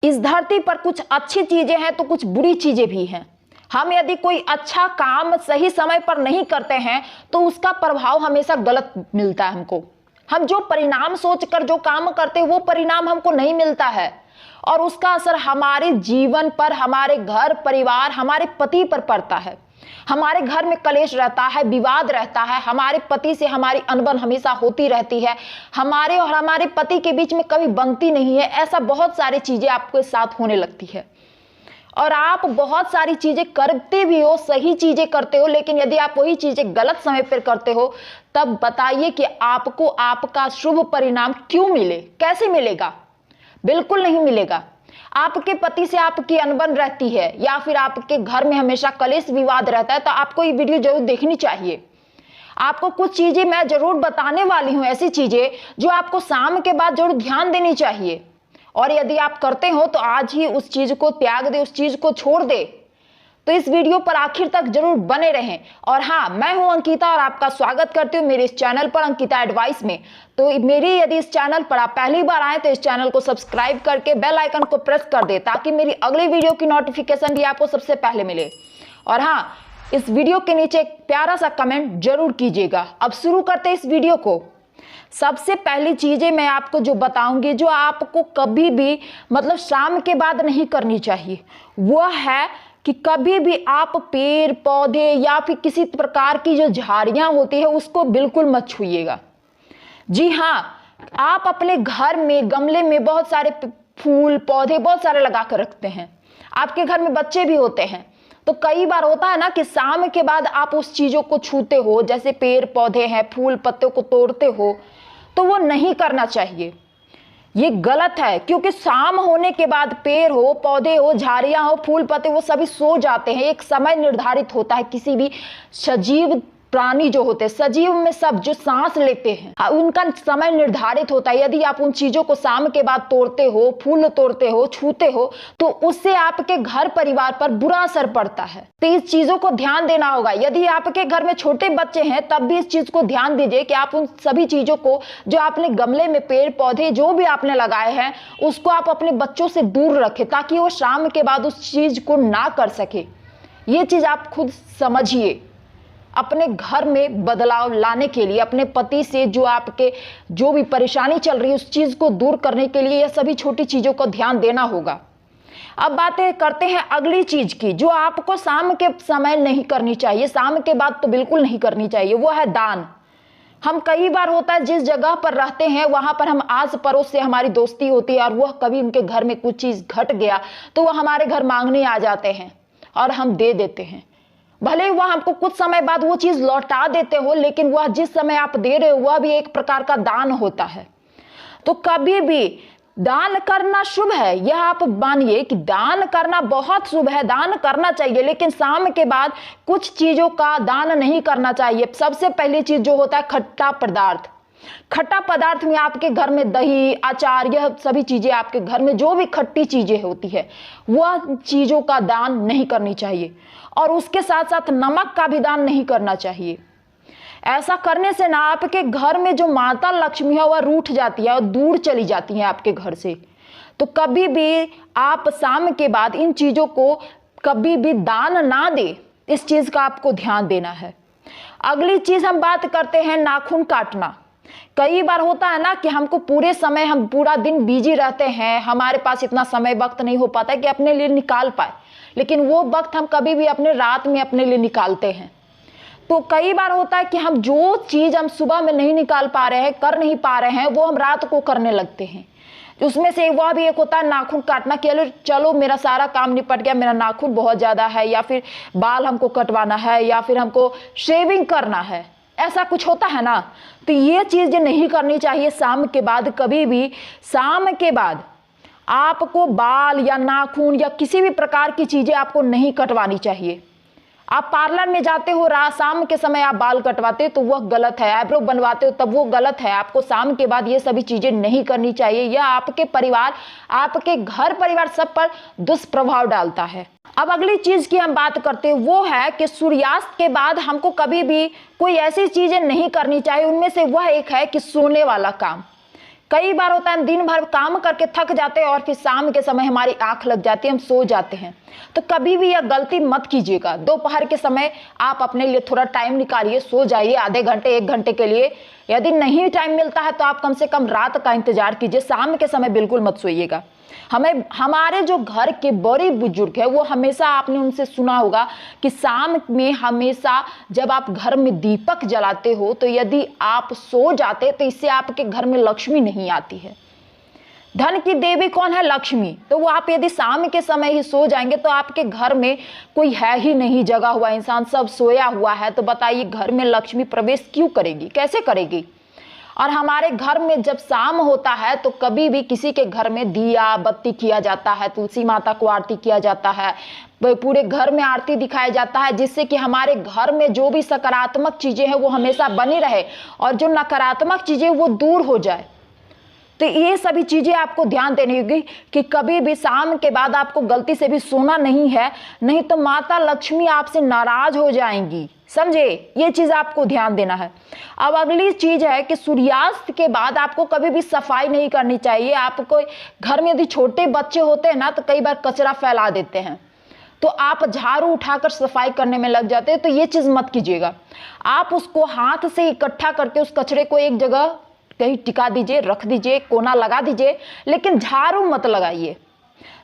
इस धरती पर कुछ अच्छी चीजें हैं तो कुछ बुरी चीजें भी हैं। हम यदि कोई अच्छा काम सही समय पर नहीं करते हैं तो उसका प्रभाव हमेशा गलत मिलता है हमको। हम जो परिणाम सोचकर जो काम करते हैं वो परिणाम हमको नहीं मिलता है और उसका असर हमारे जीवन पर, हमारे घर परिवार, हमारे पति पर पड़ता है। हमारे घर में कलेश रहता है, विवाद रहता है, हमारे पति से हमारी अनबन हमेशा होती रहती है, हमारे और हमारे पति के बीच में कभी बनती नहीं है। ऐसा बहुत सारी चीजें आपके साथ होने लगती है और आप बहुत सारी चीजें करते भी हो, सही चीजें करते हो, लेकिन यदि आप वही चीजें गलत समय पर करते हो तब बताइए कि आपको आपका शुभ परिणाम क्यों मिले, कैसे मिलेगा? बिल्कुल नहीं मिलेगा। आपके पति से आपकी अनबन रहती है या फिर आपके घर में हमेशा कलेश विवाद रहता है तो आपको ये वीडियो जरूर देखनी चाहिए। आपको कुछ चीजें मैं जरूर बताने वाली हूं, ऐसी चीजें जो आपको शाम के बाद जरूर ध्यान देनी चाहिए और यदि आप करते हो तो आज ही उस चीज को त्याग दे, उस चीज को छोड़ दे। तो इस वीडियो पर आखिर तक जरूर बने रहें। और हाँ, मैं हूं अंकिता और आपका स्वागत करती हूं मेरे इस चैनल पर अंकिता एडवाइस में। तो मेरी यदि इस चैनल पर आप पहली बार आए तो इस चैनल को सब्सक्राइब करके बेल आइकन को प्रेस कर दे ताकि मेरी अगली वीडियो की नोटिफिकेशन भी आपको सबसे पहले मिले। और हाँ, इस वीडियो के नीचे एक प्यारा सा कमेंट जरूर कीजिएगा। अब शुरू करते हैं इस वीडियो को। सबसे पहली चीजें मैं आपको जो बताऊंगी जो आपको कभी भी मतलब शाम के बाद नहीं करनी चाहिए, वह है कि कभी भी आप पेड़ पौधे या फिर किसी प्रकार की जो झाड़ियां होती है उसको बिल्कुल मत छूइएगा। जी हाँ, आप अपने घर में गमले में बहुत सारे फूल पौधे बहुत सारे लगा कर रखते हैं, आपके घर में बच्चे भी होते हैं, तो कई बार होता है ना कि शाम के बाद आप उस चीजों को छूते हो, जैसे पेड़ पौधे हैं, फूल पत्तों को तोड़ते हो, तो वो नहीं करना चाहिए। ये गलत है क्योंकि शाम होने के बाद पेड़ हो, पौधे हो, झाड़ियां हो, फूल पत्ते वो सभी सो जाते हैं। एक समय निर्धारित होता है किसी भी सजीव प्राणी जो होते हैं, सजीव में सब जो सांस लेते हैं उनका समय निर्धारित होता है। यदि आप उन चीजों को शाम के बाद तोड़ते हो, फूल तोड़ते हो, छूते हो तो उससे आपके घर परिवार पर बुरा असर पड़ता है। तो इस चीजों को ध्यान देना होगा। यदि आपके घर में छोटे बच्चे हैं तब भी इस चीज को ध्यान दीजिए कि आप उन सभी चीजों को जो आपने गमले में पेड़ पौधे जो भी आपने लगाए हैं उसको आप अपने बच्चों से दूर रखें ताकि वो शाम के बाद उस चीज को ना कर सके। ये चीज आप खुद समझिए। अपने घर में बदलाव लाने के लिए, अपने पति से जो आपके जो भी परेशानी चल रही है उस चीज को दूर करने के लिए यह सभी छोटी चीजों को ध्यान देना होगा। अब बातें करते हैं अगली चीज की जो आपको शाम के समय नहीं करनी चाहिए, शाम के बाद तो बिल्कुल नहीं करनी चाहिए, वो है दान। हम कई बार होता है जिस जगह पर रहते हैं वहां पर हम आस पड़ोस से हमारी दोस्ती होती है और वह कभी उनके घर में कुछ चीज घट गया तो वह हमारे घर मांगने आ जाते हैं और हम दे देते हैं। भले ही वह हमको कुछ समय बाद वो चीज लौटा देते हो, लेकिन वह जिस समय आप दे रहे हो वह भी एक प्रकार का दान होता है। तो कभी भी दान करना शुभ है, यह आप मानिए कि दान करना बहुत शुभ है, दान करना चाहिए, लेकिन शाम के बाद कुछ चीजों का दान नहीं करना चाहिए। सबसे पहली चीज जो होता है खट्टा पदार्थ। खट्टा पदार्थ में आपके घर में दही, अचार, यह सभी चीजें आपके घर में जो भी खट्टी चीजें होती है वह चीजों का दान नहीं करनी चाहिए और उसके साथ साथ नमक का भी दान नहीं करना चाहिए। ऐसा करने से ना आपके घर में जो माता लक्ष्मी है वह रूठ जाती है और दूर चली जाती है आपके घर से। तो कभी भी आप शाम के बाद इन चीजों को कभी भी दान ना दे, इस चीज का आपको ध्यान देना है। अगली चीज हम बात करते हैं नाखून काटना। कई बार होता है ना कि हमको पूरे समय हम पूरा दिन बिजी रहते हैं, हमारे पास इतना समय वक्त नहीं हो पाता कि अपने लिए निकाल पाए, लेकिन वो वक्त हम कभी भी अपने रात में अपने लिए निकालते हैं। तो कई बार होता है कि हम जो चीज हम सुबह में नहीं निकाल पा रहे हैं, कर नहीं पा रहे हैं, वो हम रात को करने लगते हैं। उसमें से वह भी एक होता है नाखून काटना कि चलो मेरा सारा काम निपट गया, मेरा नाखून बहुत ज्यादा है या फिर बाल हमको कटवाना है या फिर हमको शेविंग करना है, ऐसा कुछ होता है ना। तो ये चीजें नहीं करनी चाहिए शाम के बाद। कभी भी शाम के बाद आपको बाल या नाखून या किसी भी प्रकार की चीजें आपको नहीं कटवानी चाहिए। आप पार्लर में जाते हो, रात शाम के समय आप बाल कटवाते हो तो वह गलत है, आईब्रो बनवाते हो तब वो गलत है। आपको शाम के बाद ये सभी चीजें नहीं करनी चाहिए। यह आपके परिवार, आपके घर परिवार सब पर दुष्प्रभाव डालता है। अब अगली चीज की हम बात करते हैं वो है कि सूर्यास्त के बाद हमको कभी भी कोई ऐसी चीजें नहीं करनी चाहिए। उनमें से वह एक है कि सोने वाला काम। कई बार होता है हम दिन भर काम करके थक जाते हैं और फिर शाम के समय हमारी आंख लग जाती है, हम सो जाते हैं। तो कभी भी यह गलती मत कीजिएगा। दोपहर के समय आप अपने लिए थोड़ा टाइम निकालिए, सो जाइए आधे घंटे 1 घंटे के लिए। यदि नहीं टाइम मिलता है तो आप कम से कम रात का इंतजार कीजिए, शाम के समय बिल्कुल मत सोइएगा। हमारे जो घर के बड़े बुजुर्ग है वो हमेशा, आपने उनसे सुना होगा कि शाम में हमेशा जब आप घर में दीपक जलाते हो तो यदि आप सो जाते तो इससे आपके घर में लक्ष्मी नहीं आती है। धन की देवी कौन है? लक्ष्मी। तो वो आप यदि शाम के समय ही सो जाएंगे तो आपके घर में कोई है ही नहीं, जगा हुआ इंसान, सब सोया हुआ है, तो बताइए घर में लक्ष्मी प्रवेश क्यों करेगी, कैसे करेगी? और हमारे घर में जब शाम होता है तो कभी भी किसी के घर में दिया बत्ती किया जाता है, तुलसी माता को आरती किया जाता है, पूरे घर में आरती दिखाया जाता है, जिससे कि हमारे घर में जो भी सकारात्मक चीजें हैं वो हमेशा बनी रहे और जो नकारात्मक चीजें वो दूर हो जाए। तो ये सभी चीजें आपको ध्यान देनी होगी कि कभी भी शाम के बाद आपको गलती से भी सोना नहीं है, नहीं तो माता लक्ष्मी आपसे नाराज हो जाएंगी, समझे? ये चीज आपको ध्यान देना है। अब अगली चीज है कि सूर्यास्त के बाद आपको कभी भी सफाई नहीं करनी चाहिए। आपको घर में यदि छोटे बच्चे होते हैं ना तो कई बार कचरा फैला देते हैं, तो आप झाड़ू उठाकर सफाई करने में लग जाते हैं, तो ये चीज मत कीजिएगा। आप उसको हाथ से इकट्ठा करके उस कचरे को एक जगह कहीं टिका दीजिए, रख दीजिए, कोना लगा दीजिए, लेकिन झाड़ू मत लगाइए।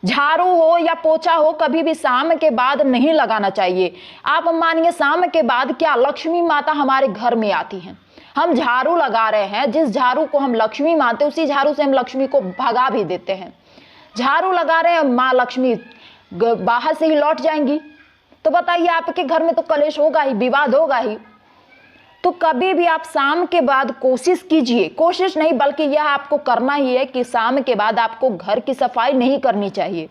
झाड़ू हो या पोछा हो कभी भी शाम के बाद नहीं लगाना चाहिए। आप मानिए शाम के बाद क्या लक्ष्मी माता हमारे घर में आती हैं, हम झाड़ू लगा रहे हैं, जिस झाड़ू को हम लक्ष्मी मानते उसी झाड़ू से हम लक्ष्मी को भगा भी देते हैं। झाड़ू लगा रहे हैं, माँ लक्ष्मी बाहर से ही लौट जाएंगी, तो बताइए आपके घर में तो कलेश होगा ही, विवाद होगा ही। तो कभी भी आप शाम के बाद कोशिश कीजिए, कोशिश नहीं बल्कि यह आपको करना ही है कि शाम के बाद आपको घर की सफाई नहीं करनी चाहिए।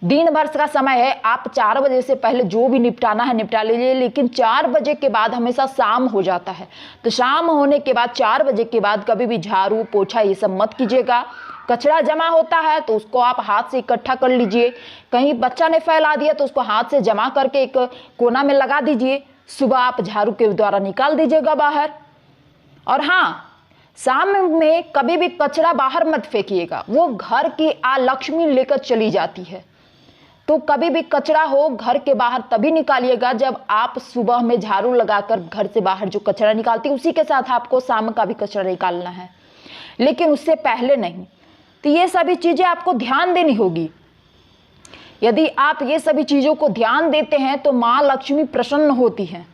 दिन भर का समय है, आप 4 बजे से पहले जो भी निपटाना है निपटा लीजिए, लेकिन 4 बजे के बाद हमेशा शाम हो जाता है, तो शाम होने के बाद 4 बजे के बाद कभी भी झाड़ू पोछा ये सब मत कीजिएगा। कचरा जमा होता है तो उसको आप हाथ से इकट्ठा कर लीजिए, कहीं बच्चा ने फैला दिया तो उसको हाथ से जमा करके एक कोना में लगा दीजिए, सुबह आप झाड़ू के द्वारा निकाल दीजिएगा बाहर। और हाँ, शाम में कभी भी कचरा बाहर मत फेंकिएगा, वो घर की लक्ष्मी लेकर चली जाती है। तो कभी भी कचरा हो घर के बाहर तभी निकालिएगा जब आप सुबह में झाड़ू लगाकर घर से बाहर जो कचरा निकालती उसी के साथ आपको शाम का भी कचरा निकालना है, लेकिन उससे पहले नहीं। तो ये सभी चीजें आपको ध्यान देनी होगी। यदि आप ये सभी चीजों को ध्यान देते हैं तो माँ लक्ष्मी प्रसन्न होती हैं,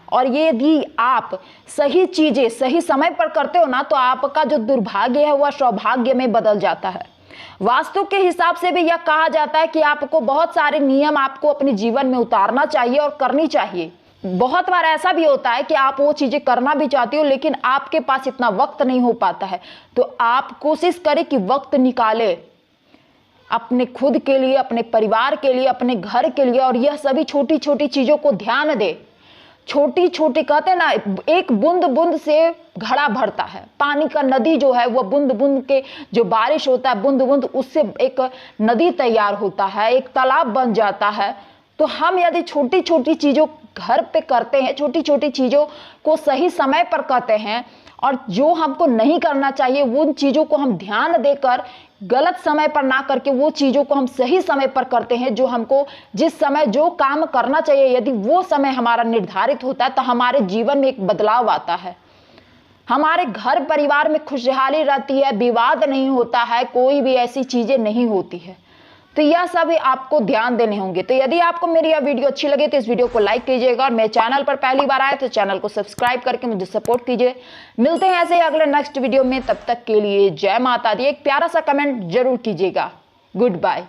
और यदि आप सही चीजें सही समय पर करते हो ना तो आपका जो दुर्भाग्य है वह सौभाग्य में बदल जाता है। वास्तु के हिसाब से भी यह कहा जाता है कि आपको बहुत सारे नियम आपको अपने जीवन में उतारना चाहिए और करनी चाहिए। बहुत बार ऐसा भी होता है कि आप वो चीजें करना भी चाहती हो लेकिन आपके पास इतना वक्त नहीं हो पाता है, तो आप कोशिश करें कि वक्त निकाले अपने खुद के लिए, अपने परिवार के लिए, अपने घर के लिए, और यह सभी छोटी छोटी चीजों को ध्यान दे। छोटी छोटी कहते हैं ना, एक बूंद बूंद से घड़ा भरता है, पानी का नदी जो है वह बूंद बूंद के जो बारिश होता है बूंद बूंद उससे एक नदी तैयार होता है, एक तालाब बन जाता है। तो हम यदि छोटी छोटी चीजों घर पे करते हैं, छोटी छोटी चीजों को सही समय पर करते हैं, और जो हमको नहीं करना चाहिए उन चीजों को हम ध्यान देकर गलत समय पर ना करके वो चीजों को हम सही समय पर करते हैं, जो हमको जिस समय जो काम करना चाहिए यदि वो समय हमारा निर्धारित होता है तो हमारे जीवन में एक बदलाव आता है, हमारे घर परिवार में खुशहाली रहती है, विवाद नहीं होता है, कोई भी ऐसी चीजें नहीं होती है। तो यह सभी आपको ध्यान देने होंगे। तो यदि आपको मेरी यह वीडियो अच्छी लगे तो इस वीडियो को लाइक कीजिएगा, और मेरे चैनल पर पहली बार आए तो चैनल को सब्सक्राइब करके मुझे सपोर्ट कीजिए। मिलते हैं ऐसे ही अगले नेक्स्ट वीडियो में, तब तक के लिए जय माता दी। एक प्यारा सा कमेंट जरूर कीजिएगा। Good bye.